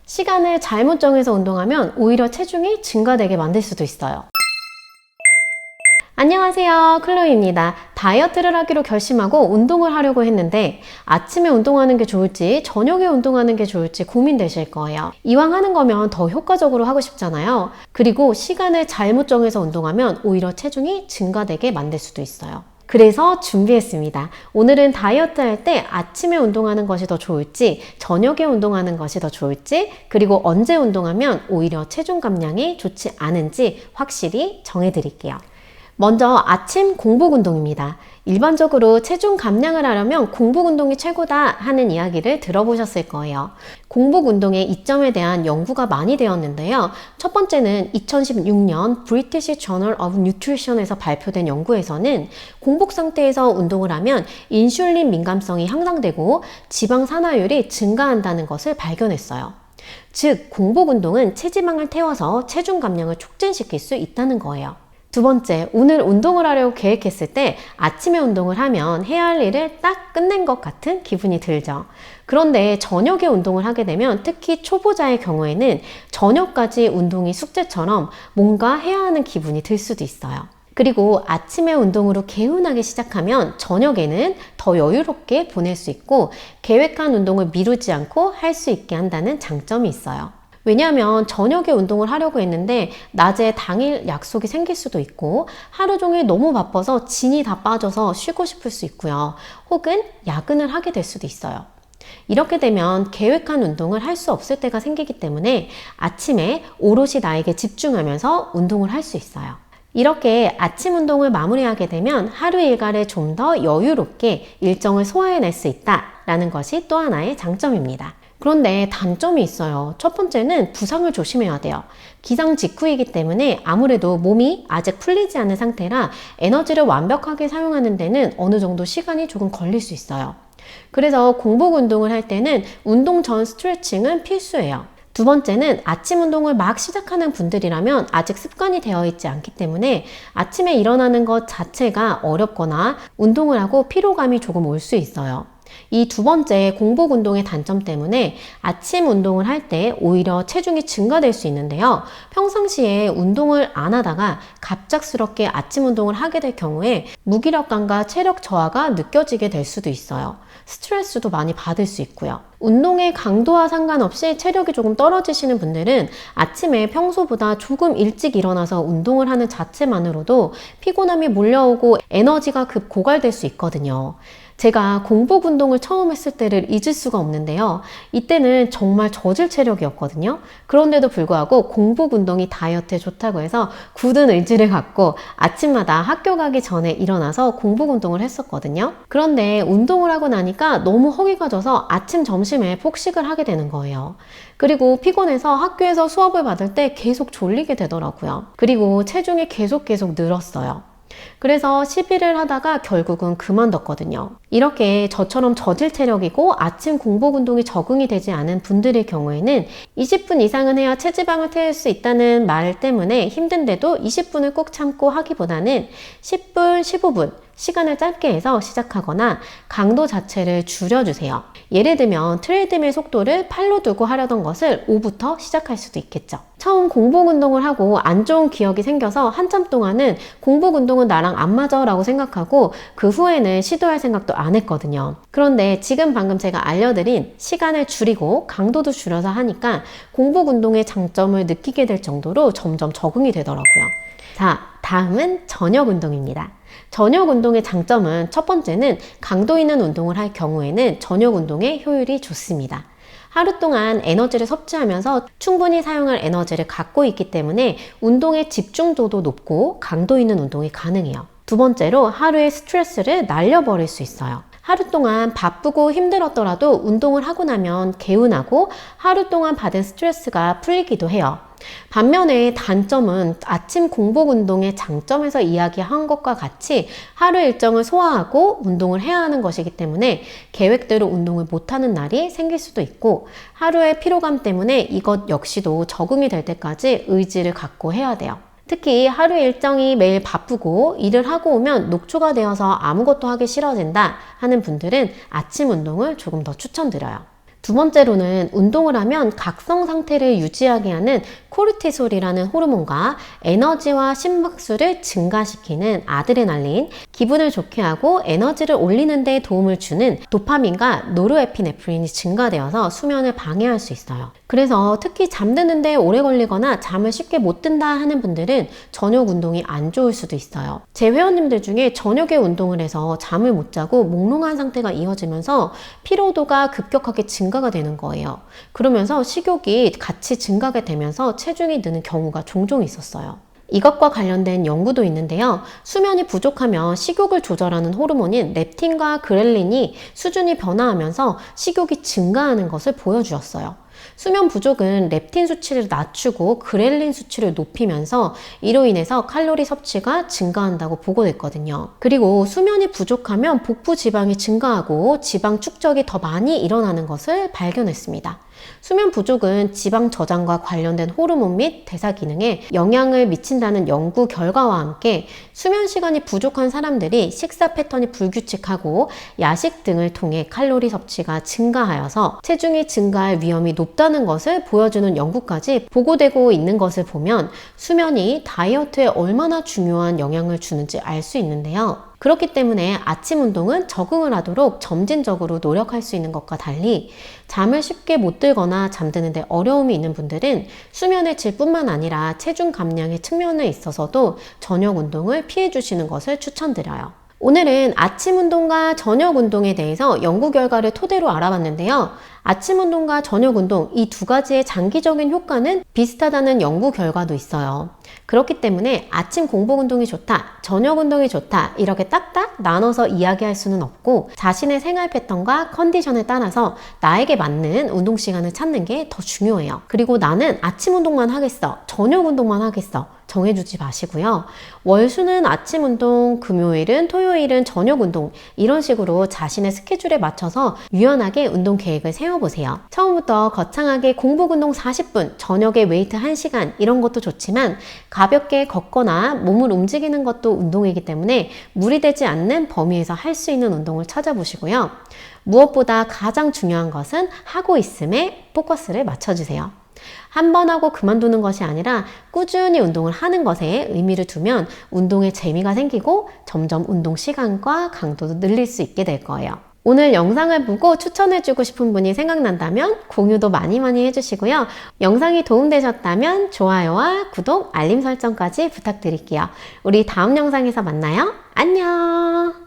시간을 잘못 정해서 운동하면 오히려 체중이 증가되게 만들 수도 있어요. 안녕하세요, 클로이입니다. 다이어트를 하기로 결심하고 운동을 하려고 했는데 아침에 운동하는 게 좋을지 저녁에 운동하는 게 좋을지 고민되실 거예요. 이왕 하는 거면 더 효과적으로 하고 싶잖아요. 그리고 시간을 잘못 정해서 운동하면 오히려 체중이 증가되게 만들 수도 있어요. 그래서 준비했습니다. 오늘은 다이어트 할 때 아침에 운동하는 것이 더 좋을지 저녁에 운동하는 것이 더 좋을지 그리고 언제 운동하면 오히려 체중 감량이 좋지 않은지 확실히 정해드릴게요. 먼저 아침 공복 운동입니다. 일반적으로 체중 감량을 하려면 공복 운동이 최고다 하는 이야기를 들어보셨을 거예요. 공복 운동의 이점에 대한 연구가 많이 되었는데요. 첫 번째는 2016년 British Journal of Nutrition에서 발표된 연구에서는 공복 상태에서 운동을 하면 인슐린 민감성이 향상되고 지방 산화율이 증가한다는 것을 발견했어요. 즉, 공복 운동은 체지방을 태워서 체중 감량을 촉진시킬 수 있다는 거예요. 두 번째, 오늘 운동을 하려고 계획했을 때 아침에 운동을 하면 해야 할 일을 딱 끝낸 것 같은 기분이 들죠. 그런데 저녁에 운동을 하게 되면 특히 초보자의 경우에는 저녁까지 운동이 숙제처럼 뭔가 해야 하는 기분이 들 수도 있어요. 그리고 아침에 운동으로 개운하게 시작하면 저녁에는 더 여유롭게 보낼 수 있고 계획한 운동을 미루지 않고 할 수 있게 한다는 장점이 있어요. 왜냐하면 저녁에 운동을 하려고 했는데 낮에 당일 약속이 생길 수도 있고 하루 종일 너무 바빠서 진이 다 빠져서 쉬고 싶을 수 있고요. 혹은 야근을 하게 될 수도 있어요. 이렇게 되면 계획한 운동을 할 수 없을 때가 생기기 때문에 아침에 오롯이 나에게 집중하면서 운동을 할 수 있어요. 이렇게 아침 운동을 마무리하게 되면 하루 일과를 좀 더 여유롭게 일정을 소화해낼 수 있다라는 것이 또 하나의 장점입니다. 그런데 단점이 있어요. 첫 번째는 부상을 조심해야 돼요. 기상 직후이기 때문에 아무래도 몸이 아직 풀리지 않은 상태라 에너지를 완벽하게 사용하는 데는 어느 정도 시간이 조금 걸릴 수 있어요. 그래서 공복 운동을 할 때는 운동 전 스트레칭은 필수예요. 두 번째는 아침 운동을 막 시작하는 분들이라면 아직 습관이 되어 있지 않기 때문에 아침에 일어나는 것 자체가 어렵거나 운동을 하고 피로감이 조금 올 수 있어요. 이 두 번째 공복 운동의 단점 때문에 아침 운동을 할 때 오히려 체중이 증가될 수 있는데요. 평상시에 운동을 안 하다가 갑작스럽게 아침 운동을 하게 될 경우에 무기력감과 체력 저하가 느껴지게 될 수도 있어요. 스트레스도 많이 받을 수 있고요. 운동의 강도와 상관없이 체력이 조금 떨어지시는 분들은 아침에 평소보다 조금 일찍 일어나서 운동을 하는 자체만으로도 피곤함이 몰려오고 에너지가 급 고갈될 수 있거든요. 제가 공복 운동을 처음 했을 때를 잊을 수가 없는데요. 이때는 정말 저질 체력이었거든요. 그런데도 불구하고 공복 운동이 다이어트에 좋다고 해서 굳은 의지를 갖고 아침마다 학교 가기 전에 일어나서 공복 운동을 했었거든요. 그런데 운동을 하고 나니까 너무 허기가 져서 아침, 점심에 폭식을 하게 되는 거예요. 그리고 피곤해서 학교에서 수업을 받을 때 계속 졸리게 되더라고요. 그리고 체중이 계속 늘었어요. 그래서 시비를 하다가 결국은 그만뒀거든요. 이렇게 저처럼 저질 체력이고 아침 공복 운동이 적응이 되지 않은 분들의 경우에는 20분 이상은 해야 체지방을 태울 수 있다는 말 때문에 힘든데도 20분을 꼭 참고 하기보다는 10분, 15분 시간을 짧게 해서 시작하거나 강도 자체를 줄여주세요. 예를 들면 트레드밀 속도를 8로 두고 하려던 것을 5부터 시작할 수도 있겠죠. 처음 공복 운동을 하고 안 좋은 기억이 생겨서 한참 동안은 공복 운동은 나랑 안 맞아 라고 생각하고 그 후에는 시도할 생각도 안 했거든요. 그런데 지금 방금 제가 알려드린 시간을 줄이고 강도도 줄여서 하니까 공복 운동의 장점을 느끼게 될 정도로 점점 적응이 되더라고요. 자, 다음은 저녁 운동입니다. 저녁 운동의 장점은 첫 번째는 강도 있는 운동을 할 경우에는 저녁 운동의 효율이 좋습니다. 하루 동안 에너지를 섭취하면서 충분히 사용할 에너지를 갖고 있기 때문에 운동의 집중도도 높고 강도 있는 운동이 가능해요. 두 번째로 하루의 스트레스를 날려버릴 수 있어요. 하루 동안 바쁘고 힘들었더라도 운동을 하고 나면 개운하고 하루 동안 받은 스트레스가 풀리기도 해요. 반면에 단점은 아침 공복 운동의 장점에서 이야기한 것과 같이 하루 일정을 소화하고 운동을 해야 하는 것이기 때문에 계획대로 운동을 못하는 날이 생길 수도 있고 하루의 피로감 때문에 이것 역시도 적응이 될 때까지 의지를 갖고 해야 돼요. 특히 하루 일정이 매일 바쁘고 일을 하고 오면 녹초가 되어서 아무것도 하기 싫어진다 하는 분들은 아침 운동을 조금 더 추천드려요. 두 번째로는 운동을 하면 각성 상태를 유지하게 하는 코르티솔이라는 호르몬과 에너지와 심박수를 증가시키는 아드레날린, 기분을 좋게 하고 에너지를 올리는 데 도움을 주는 도파민과 노르에피네프린이 증가되어서 수면을 방해할 수 있어요. 그래서 특히 잠드는데 오래 걸리거나 잠을 쉽게 못 든다 하는 분들은 저녁 운동이 안 좋을 수도 있어요. 제 회원님들 중에 저녁에 운동을 해서 잠을 못 자고 몽롱한 상태가 이어지면서 피로도가 급격하게 증가가 되는 거예요. 그러면서 식욕이 같이 증가가 되면서 체중이 느는 경우가 종종 있었어요. 이것과 관련된 연구도 있는데요. 수면이 부족하면 식욕을 조절하는 호르몬인 렙틴과 그렐린이 수준이 변화하면서 식욕이 증가하는 것을 보여주었어요. 수면 부족은 렙틴 수치를 낮추고 그렐린 수치를 높이면서 이로 인해서 칼로리 섭취가 증가한다고 보고됐거든요. 그리고 수면이 부족하면 복부 지방이 증가하고 지방 축적이 더 많이 일어나는 것을 발견했습니다. 수면 부족은 지방 저장과 관련된 호르몬 및 대사 기능에 영향을 미친다는 연구 결과와 함께 수면 시간이 부족한 사람들이 식사 패턴이 불규칙하고 야식 등을 통해 칼로리 섭취가 증가하여서 체중이 증가할 위험이 높다는 것을 보여주는 연구까지 보고되고 있는 것을 보면 수면이 다이어트에 얼마나 중요한 영향을 주는지 알 수 있는데요. 그렇기 때문에 아침 운동은 적응을 하도록 점진적으로 노력할 수 있는 것과 달리 잠을 쉽게 못 들거나 잠드는데 어려움이 있는 분들은 수면의 질뿐만 아니라 체중 감량의 측면에 있어서도 저녁 운동을 피해 주시는 것을 추천드려요. 오늘은 아침 운동과 저녁 운동에 대해서 연구 결과를 토대로 알아봤는데요. 아침 운동과 저녁 운동 이 두 가지의 장기적인 효과는 비슷하다는 연구 결과도 있어요. 그렇기 때문에 아침 공복 운동이 좋다, 저녁 운동이 좋다 이렇게 딱딱 나눠서 이야기할 수는 없고 자신의 생활 패턴과 컨디션에 따라서 나에게 맞는 운동 시간을 찾는 게 더 중요해요. 그리고 나는 아침 운동만 하겠어, 저녁 운동만 하겠어 정해주지 마시고요. 월수는 아침 운동, 금요일은 토요일은 저녁 운동 이런 식으로 자신의 스케줄에 맞춰서 유연하게 운동 계획을 세워보세요. 처음부터 거창하게 공복 운동 40분, 저녁에 웨이트 1시간 이런 것도 좋지만 가볍게 걷거나 몸을 움직이는 것도 운동이기 때문에 무리되지 않는 범위에서 할 수 있는 운동을 찾아보시고요. 무엇보다 가장 중요한 것은 하고 있음에 포커스를 맞춰주세요. 한 번 하고 그만두는 것이 아니라 꾸준히 운동을 하는 것에 의미를 두면 운동에 재미가 생기고 점점 운동 시간과 강도도 늘릴 수 있게 될 거예요. 오늘 영상을 보고 추천해주고 싶은 분이 생각난다면 공유도 많이 해주시고요. 영상이 도움되셨다면 좋아요와 구독, 알림 설정까지 부탁드릴게요. 우리 다음 영상에서 만나요. 안녕!